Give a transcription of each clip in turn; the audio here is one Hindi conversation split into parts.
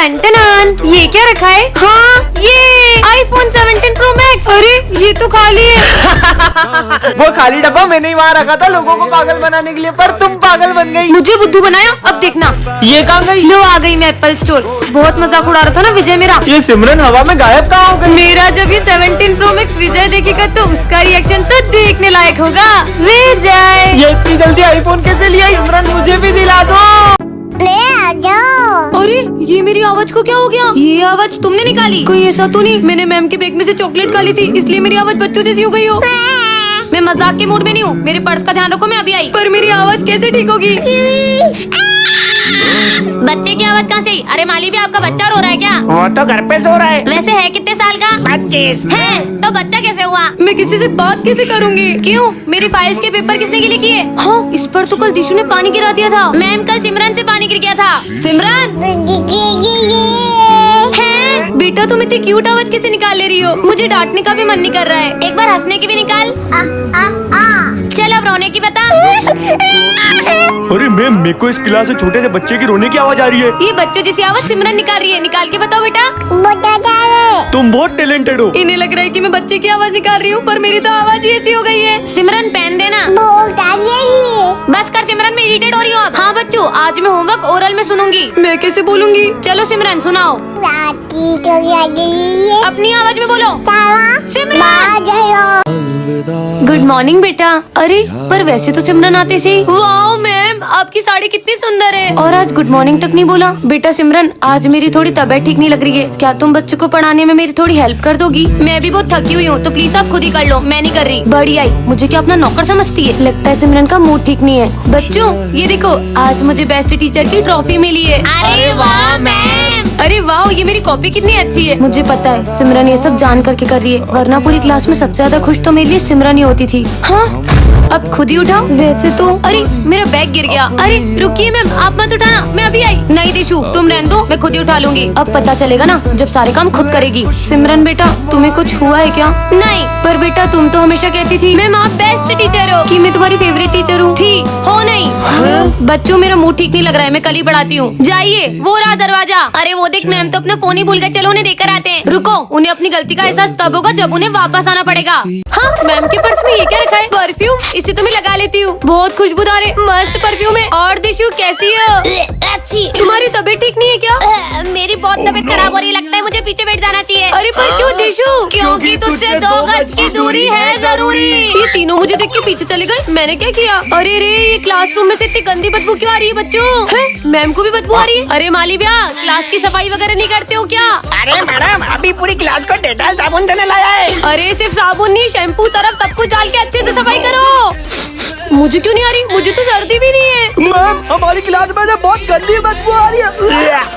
टन ये क्या रखा है? हाँ ये iPhone 17 Pro Max। अरे ये तो खाली है। वो खाली डब्बा मैंने ही वहाँ रखा था लोगों को पागल बनाने के लिए, पर तुम पागल बन गई। मुझे बुद्धू बनाया, अब देखना। ये कहाँ गई? लो आ गई मैं एप्पल स्टोर। बहुत मजाक उड़ा रहा था ना विजय मेरा। ये सिमरन हवा में गायब कहाँ हो गई? मेरा जब ये 17 Pro Max विजय देखेगा तो उसका रिएक्शन तो देखने लायक होगा। विजय ये इतनी जल्दी आईफोन कैसे लिया? सिमरन मुझे भी दिला दो। अरे ये मेरी आवाज को क्या हो गया? ये आवाज तुमने निकाली? कोई ऐसा तो नहीं मैंने मैम के बैग में से चॉकलेट खा ली थी इसलिए मेरी आवाज बच्चों जैसी हो गई हो? मैं मजाक के मूड में नहीं हूँ, मेरे पर्स का ध्यान रखो, मैं अभी आई। पर मेरी आवाज कैसे ठीक होगी? बच्चे की आवाज कहाँ से? अरे माली भी आपका बच्चा रो रहा है क्या? वो तो घर पे सो रहा है। वैसे है कितने साल का? 25 है तो बच्चा कैसे हुआ? मैं किसी से बात कैसे करूंगी? क्यों मेरी फाइल्स के पेपर किसने गिले किए? हाँ इस पर तो कल दिशु ने पानी गिरा दिया था। मैम कल सिमरन से पानी गिर गया था। सिमरन है बेटा तुम इतनी क्यूट आवाज कैसे निकाल ले रही हो? मुझे डांटने का भी मन नहीं कर रहा है, एक बार हंसने की भी निकाल। चल अब रोने की बता। अरे मैम मेरे को इस क्लास से छोटे से बच्चे की रोने की आवाज आ रही है। ये बच्चों जैसी आवाज सिमरन निकाल रही है, निकाल के बताओ बेटा। तुम बहुत टैलेंटेड हो। इन्हें लग रहा है कि मैं बच्चे की आवाज निकाल रही हूँ पर मेरी तो आवाज ही ऐसी हो गई है। सिमरन पेन देना। बस कर सिमरन, मैं इरिटेट हो रही हूँ अब। हाँ बच्चों आज मैं होमवर्क ओरल में सुनूंगी। मैं कैसे बोलूंगी? चलो सिमरन सुनाओ। अपनी आवाज में बोलो। सिमरन गुड मॉर्निंग बेटा। अरे पर वैसे तो सिमरन आते से। वाओ मैम आपकी साड़ी कितनी सुंदर है। और आज गुड मॉर्निंग तक नहीं बोला। बेटा सिमरन आज मेरी थोड़ी तबीयत ठीक नहीं लग रही है, क्या तुम बच्चों को पढ़ाने में मेरी थोड़ी हेल्प कर दोगी? मैं भी बहुत थकी हुई हूँ तो प्लीज आप खुद ही कर लो, मैं नहीं कर रही। बड़ी आई मुझे क्या अपना नौकर समझती है? लगता है सिमरन का मूड ठीक नहीं है। बच्चों ये देखो आज मुझे बेस्ट टीचर की ट्रॉफी मिली है। अरे वाह मैम। अरे वाह ये मेरी कॉपी कितनी अच्छी है। मुझे पता है सिमरन ये सब जान करके कर रही है, वरना पूरी क्लास में सबसे ज्यादा खुश तो मेरे लिए सिमरन ही होती थी। हाँ अब खुद ही उठाओ। वैसे तो अरे मेरा बैग गिर गया। अरे रुकिए मैम आप मत उठाना, मैं अभी आई। नहीं दिशु तुम रहने दो, मैं खुद ही उठा लूंगी। अब पता चलेगा ना जब सारे काम खुद करेगी। सिमरन बेटा तुम्हें कुछ हुआ है क्या? नहीं पर बेटा तुम तो हमेशा कहती थी मैम आप बेस्ट टीचर हो, कि मैं तुम्हारी फेवरेट टीचर हूँ। थी हो नहीं? बच्चों मेरा मूड ठीक नहीं लग रहा है, मैं कल ही पढ़ाती हूँ। जाइए वो रहा दरवाजा। अरे वो देख मैम तो अपना फोन ही भूल गए, चलो उन्हें देकर आते हैं। रुको उन्हें अपनी गलती का एहसास तब होगा जब उन्हें वापस आना पड़ेगा। हाँ मैम के पर्स में ये क्या रखा है? परफ्यूम, इसे तो मैं लगा लेती हूँ, बहुत खुशबूदार है, मस्त परफ्यूम है। और दिशु कैसी हो? अच्छी। तुम्हारी तबीयत ठीक नहीं है क्या? मेरी बहुत तबीयत खराब हो रही है, लगता है मुझे पीछे बैठ जाना चाहिए। अरे पर क्यों दिशु? क्योंकि तुझसे 2 गज की दूरी है जरूरी। ये तीनों मुझे देख के पीछे चले गए, मैंने क्या किया? अरे रे ये क्लासरूम में से इतनी गंदी बदबू क्यों आ रही है बच्चों? मैम को भी बदबू आ रही है। अरे माली भैया क्लास की सफाई वगैरह नहीं करते हो क्या? अरे मैडम अभी पूरी क्लास को डेटॉल साबुन से लाया है। अरे सिर्फ साबुन नहीं, शैम्पू सरफ सब कुछ डाल के अच्छे से सफाई करो। मुझे क्यों नहीं आ रही? मुझे तो सर्दी भी नहीं है। मैम हमारी क्लास में से बहुत गंदी बदबू आ रही है।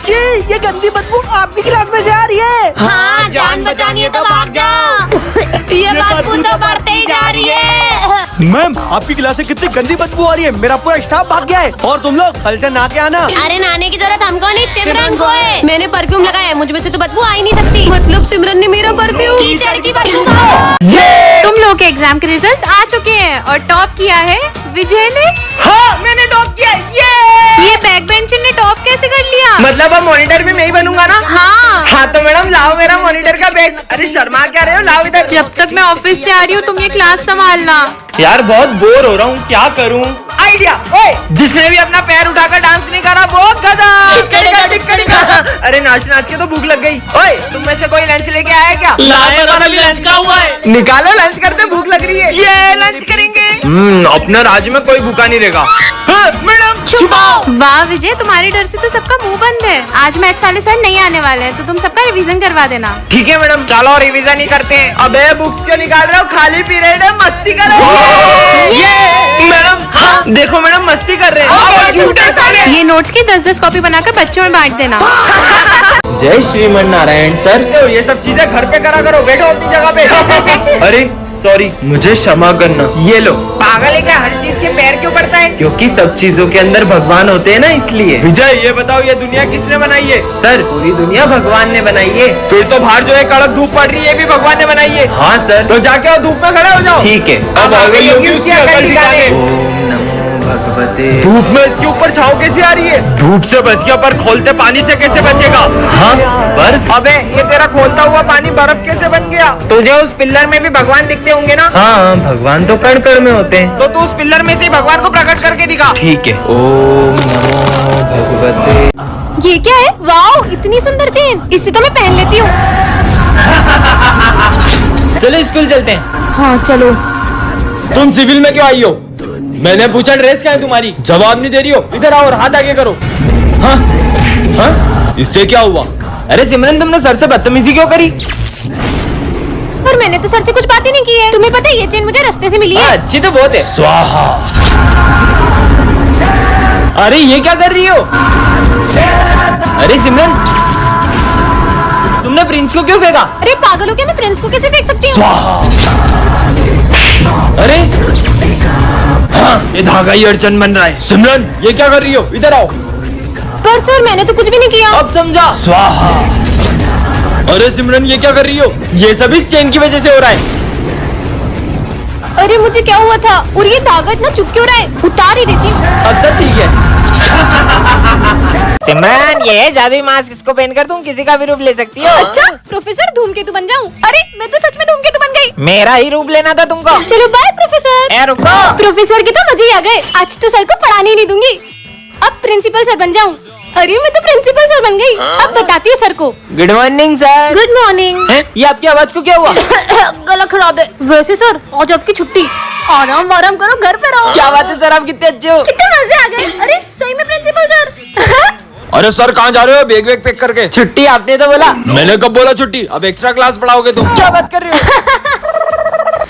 छी, ये गंदी बदबू आपकी क्लास में से आ रही है। हाँ जान बचानी है तो भाग जाओ। ये बदबू तो बढ़ते ही जा रही है। मैम आपकी क्लास से कितनी गंदी बदबू आ रही है, मेरा पूरा स्टाफ भाग गया है। और तुम लोग कल से नहा के आना। अरे नहाने की जरूरत हमको नहीं, सिमरन को है। मैंने परफ्यूम लगाया है, मुझ में से तो बदबू आ ही नहीं सकती। मतलब सिमरन ने मेरा परफ्यूम कीचड़ की बदबू का। तुम लोग के एग्जाम के रिजल्ट्स आ चुके हैं और टॉप किया है विजय ने। हाँ मैंने टॉप किया। ये बैक बेंचर ने टॉप कैसे कर लिया? मतलब अब मॉनिटर भी मैं ही बनूंगा ना? हाँ तो मैडम लाओ मेरा मॉनिटर का बैच। अरे शर्मा क्या रहे हो, लाओ इधर। जब तक मैं ऑफिस से आ रही हूँ तुम ये क्लास संभालना। यार बहुत बोर हो रहा हूँ, क्या करूँ? आइडिया। ओए जिसने भी अपना पैर उठाकर डांस नहीं करा बहुत गधा। अरे नाच नाच के तो भूख लग गई। ओए तुम में से कोई लंच लेके आया क्या? अभी लंच का हुआ है। निकालो लंच करते, भूख लग रही है। ये लंच करेंगे। अपना राज्य में कोई भूखा नहीं रहेगा। मैडम छुपाओ। वाह विजय तुम्हारे डर से तो सबका मुंह बंद है। आज मैथ्स वाले सर नहीं आने वाले हैं तो तुम सबका रिवीजन करवा देना। ठीक है मैडम। चलो रिवीजन ही करते हैं। अबे बुक्स क्यों निकाल रहे हो? खाली पीरियड है, मस्ती करो। ये मैडम हाँ देखो मैडम मस्ती कर रहे हैं। झूठे साले। ये नोट्स की 10-10 कॉपी बनाकर बच्चों में बांट देना। जय श्रीमन नारायण सर। ये सब चीजें घर पे करा करो, बैठो अपनी जगह पे। अरे सॉरी मुझे क्षमा करना। ये लो। पागल है क्या? हर चीज के पैर क्यों पड़ता है? क्योंकि सब चीजों के अंदर भगवान होते हैं ना, इसलिए। विजय ये बताओ ये दुनिया किसने बनाई है? सर पूरी दुनिया भगवान ने बनाई है। फिर तो बाहर जो है कड़क धूप पड़ रही है भी भगवान ने बनाई है। हाँ सर। तो जाके धूप में खड़े हो जाओ। ठीक है। अब आ गई होगी उसकी अकल दिखाने। भगवते। धूप में इसके ऊपर छाव कैसे आ रही है? धूप से बच गया, पर खोलते पानी से कैसे बचेगा? हाँ, बर्फ। अबे ये तेरा खोलता हुआ पानी बर्फ कैसे बन गया? तुझे उस पिल्लर में भी भगवान दिखते होंगे ना? हाँ, भगवान तो कण कण में होते हैं। तो तू उस पिल्लर में से भगवान को प्रकट करके दिखा। ठीक है। ओम नमो भगवते। ये क्या है? वाओ, इतनी सुंदर चेन, इसे तो मैं पहन लेती हूँ। चलो स्कूल चलते हैं। हाँ चलो। तुम सिविल में क्यों आई हो? मैंने पूछा ड्रेस क्या है तुम्हारी? जवाब नहीं दे रही हो। इधर आओ और हाथ आगे करो। हाँ? हाँ? इससे क्या हुआ? अरे सिमरन, तुमने सर से बदतमीजी क्यों करी? पर मैंने तो सर से कुछ बात ही नहीं की है। तुम्हें पता है ये चेन मुझे रास्ते से मिली है। अच्छी तो बहुत है। स्वाहा। अरे ये क्या कर रही हो? अरे सिमरन, तुमने प्रिंस को क्यों फेंका? अरे पागल हो क्या? मैं प्रिंस को कैसे फेंक सकती हूँ? स्वाहा। अरे हाँ, ये धागा ही अड़चन बन रहा है। सिमरन, ये क्या कर रही हो? इधर आओ। पर सर मैंने तो कुछ भी नहीं किया। अब समझा। स्वाहा। अरे सिमरन, ये क्या कर रही हो? ये सब इस चेन की वजह से हो रहा है। अरे मुझे क्या हुआ था? और ये धागा इतना चुप क्यों रहा है? उतार ही देती हूँ। अच्छा ठीक है। सिमरन, ये जादुई मास्क इसको पहनकर तुम किसी का भी रूप ले सकती हो। अच्छा, प्रोफेसर धूमकेतु बन जाऊँ? अरे मैं तो सच में धूमकेतु बन गई। मेरा ही रूप लेना था तुमको। चलो बाय प्रोफेसर। ए रुको। प्रोफेसर के तो मजे ही आ गए। आज तो सर को पढ़ाने ही नहीं दूंगी। अब प्रिंसिपल सर बन जाऊँ। अरे मैं तो प्रिंसिपल सर बन गई। अब बताती हूँ सर को। Good morning sir. Good morning. ये आपकी आवाज को क्या हुआ? गला खराब है। वैसे सर आज आपकी छुट्टी। आराम वाराम करो, घर पे रहो। क्या बात है सर, आप कितने अच्छे हो। कितने मजे आ गए। अरे सही में प्रिंसिपल सर। अरे सर, कहाँ जा रहे हो? बैग वैग पैक करके। छुट्टी आपने तो बोला। मैंने कब बोला छुट्टी? अब एक्स्ट्रा क्लास पढ़ाओगे तुम। क्या बात कर रहे हो?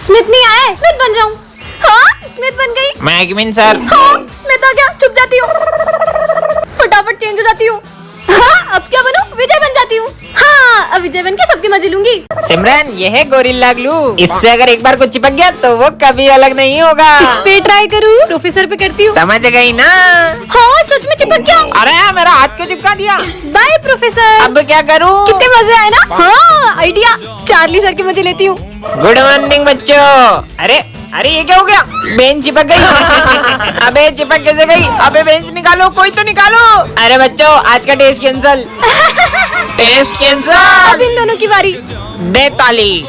स्मिथ नहीं आया है, स्मिथ बन जाऊँ। हाँ स्मिथ बन गई। मैगमिन सर। हाँ स्मिथ आ गया। चुप जाती हूँ, फटाफट चेंज हो जाती हूँ। हाँ अब क्या बनूं? विजय बन जाती हूँ। हाँ अब विजय बन के सबके मजे लूंगी। सिमरन, ये है गोरिल्ला ग्लू। इससे अगर एक बार कुछ चिपक गया तो वो कभी अलग नहीं होगा। इस पे ट्राई करूँ? प्रोफेसर पे करती हूँ। समझ गई ना? हाँ सच में चिपक गया। अरे मेरा हाथ क्यों चिपका दिया? By professor. अब क्या करूँ? कितने मजे आए ना? हाँ आइडिया। चार्ली सर के मजे लेती हूँ। गुड मॉर्निंग बच्चों। अरे अरे ये क्या हो गया? बेंच चिपक गई। अबे चिपक कैसे गई? अबे बेंच निकालो, कोई तो निकालो। अरे बच्चों, आज का टेस्ट कैंसल। Test cancel. अब इन दोनों की बारी। दे ताली।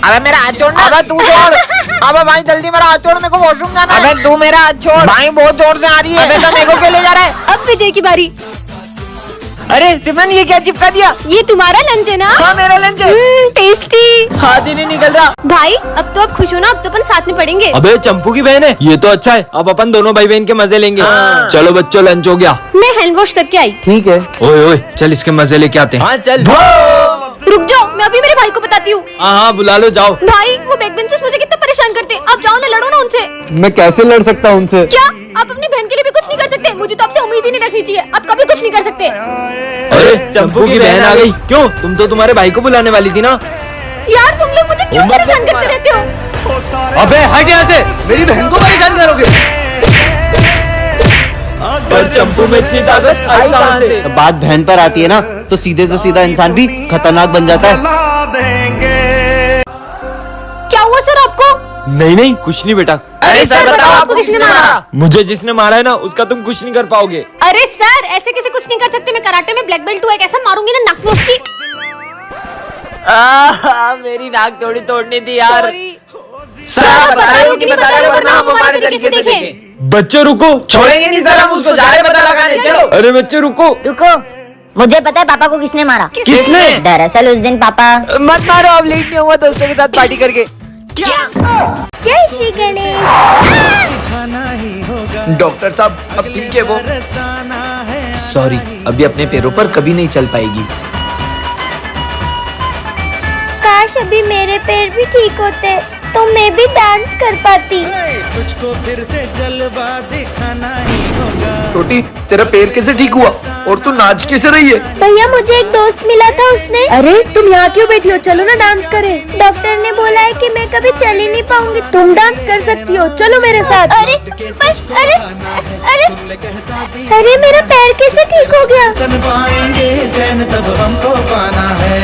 अबे मेरा हाथ छोड़ना। अबे तू छोड़। अबे भाई जल्दी मेरा हाथ छोड़, मेरे को वॉशरूम जाना है। अबे तू मेरा हाथ छोड़ भाई, बहुत जोर से आ रही है। अबे तो मेरे को क्यों ले जा रहा है? अब विजय की बारी। अरे सिमरन, ये क्या चिपका दिया? ये तुम्हारा लंच है ना? हाँ मेरा लंच है। टेस्टी। हाथ ही नहीं निकल रहा। भाई अब तो आप खुश हो ना? अब तो अपन साथ में पढ़ेंगे। अबे चंपू की बहन है, ये तो अच्छा है। अब अपन दोनों भाई बहन के मजे लेंगे। चलो बच्चों, लंच हो गया। मैं हैंड वॉश करके आई। ठीक है। ओए ओए, चल इसके मजे लेके आते हैं। हाँ चल। रुक जाओ, मैं अभी मेरे भाई को बताती हूँ। हाँ बुला लो, जाओ। भाई वो बैक बेंचर्स मुझे कितना परेशान करते हैं। आप जाओ ना, लड़ो ना उनसे। मैं कैसे लड़ सकता हूँ उनसे? क्या आप अपनी बहन के लिए भी कुछ नहीं कर सकते? मुझे तो आपसे उम्मीद ही नहीं रखनी चाहिए। आप कभी कुछ नहीं कर सकते। अरे चंपू की बहन आ गई। क्यों, तुम तो तुम्हारे भाई को बुलाने वाली थी ना? यार तुम लोग मुझे क्यों परेशान करते रहते हो? अबे हट यहाँ से, मेरी बहन को परेशान करोगे। पर चंपू में इतनी ताकत आई कहाँ से? बात बहन पर आती है ना, तो सीधे से सीधा इंसान भी खतरनाक बन जाता है। क्या हुआ सर आपको? नहीं नहीं, कुछ नहीं बेटा। अरे सर बताओ, आपको किसने मारा? मुझे जिसने मारा है ना, उसका तुम कुछ नहीं कर पाओगे। अरे सर ऐसे कैसे कुछ नहीं कर सकते? मैं कराटे में ब्लैक बेल्ट हूँ। एक ऐसा मारूंगी ना नाक में उसकी। मेरी नाक थोड़ी तोड़नी थी यार। Sorry। सर बता रहे हो कि बता रहे हो, वरना हम हमारे तरीके से देखें। बच्चों रुको, छोड़ेंगे नहीं सर, हम उसको जा रहे पता लगाने। चलो। अरे बच्चों रुको। रुको, मुझे पता है पापा को किसने मारा। किसने? दरअसल उस दिन पापा। मत मारो, अब लेट नहीं हुआ दोस्तों के साथ पार्टी करके। क्या? जय श्री गणेश। डॉक्टर साहब अब ठीक है वो? सॉरी, अभी अपने पैरों पर कभी नहीं चल पाएगी। काश अभी मेरे पैर भी ठीक होते तो मैं भी डांस कर पाती। तुझको फिर से जलवा दिखाना ही होगा। छोटी, तेरा पैर कैसे ठीक हुआ और तू नाच कैसे रही है? भैया मुझे एक दोस्त मिला था, उसने। अरे तुम यहाँ क्यों बैठी हो? चलो ना डांस करें। डॉक्टर ने बोला है कि मैं कभी चल ही नहीं पाऊंगी। तुम डांस कर सकती हो, चलो मेरे साथ। अरे बस, अरे अरे अरे मेरा पैर कैसे ठीक हो गया? सन पाएंगे चैन तब हमको पाना है।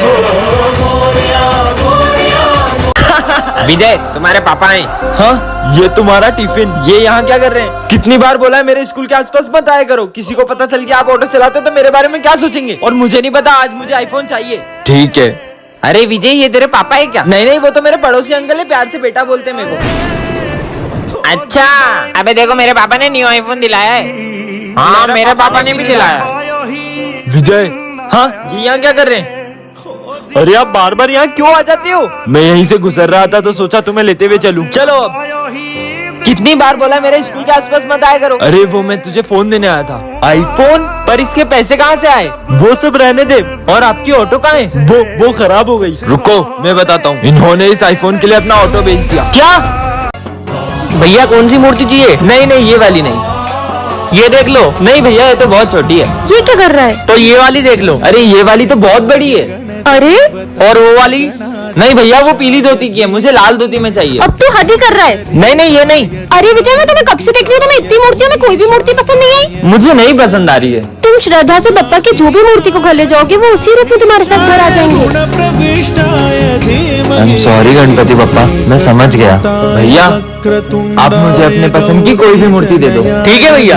विजय तुम्हारे पापा हैं। हाँ, ये तुम्हारा टिफिन, ये यहाँ क्या कर रहे हैं? कितनी बार बोला है मेरे स्कूल के आसपास मत आया करो, किसी को पता चल गया आप ऑटो चलाते हो तो मेरे बारे में क्या सोचेंगे? और मुझे नहीं पता, आज मुझे आईफोन चाहिए। ठीक है। अरे विजय ये तेरे पापा है क्या? नहीं नहीं, वो तो मेरे पड़ोसी अंकल है, प्यार से बेटा बोलते हैं मेरे को। अच्छा, अबे देखो मेरे पापा ने न्यू आईफोन दिलाया है। हाँ मेरे पापा ने भी दिलाया। विजय, हाँ ये यहाँ क्या कर रहे हैं? अरे आप बार बार यहाँ क्यों आ जाते हो? मैं यहीं से गुजर रहा था तो सोचा तुम्हें लेते हुए चलूं। चलो अब। कितनी बार बोला मेरे स्कूल के आसपास मत आया करो। अरे वो मैं तुझे फोन देने आया था। आईफोन? पर इसके पैसे कहाँ से आए? वो सब रहने दे। और आपकी ऑटो कहाँ है? वो खराब हो गई। रुको मैं बताता हूँ। इन्होंने इस आईफोन के लिए अपना ऑटो बेच दिया। क्या? भैया कौन सी मूर्ति चाहिए? नहीं नहीं ये वाली नहीं, ये देख लो। नहीं भैया ये तो बहुत छोटी है। ये क्या कर रहा है? तो ये वाली देख लो। अरे ये वाली तो बहुत बड़ी है। अरे और वो वाली? नहीं भैया वो पीली धोती की है, मुझे लाल धोती में चाहिए। अब तू हद ही कर रहा है। नहीं नहीं ये नहीं। अरे विजय मैं तुम्हें कब से देख रही हूँ, तुम्हें इतनी मूर्तियों में कोई भी मूर्ति पसंद नहीं आई? मुझे नहीं पसंद आ रही है। तुम श्रद्धा से बप्पा की जो भी मूर्ति को घर ले जाओगे वो उसी रूप में तुम्हारे साथ घर आ जाएंगे। I'm sorry गणपति बप्पा, मैं समझ गया। भैया आप मुझे अपने पसंद की कोई भी मूर्ति दे दो। ठीक है भैया।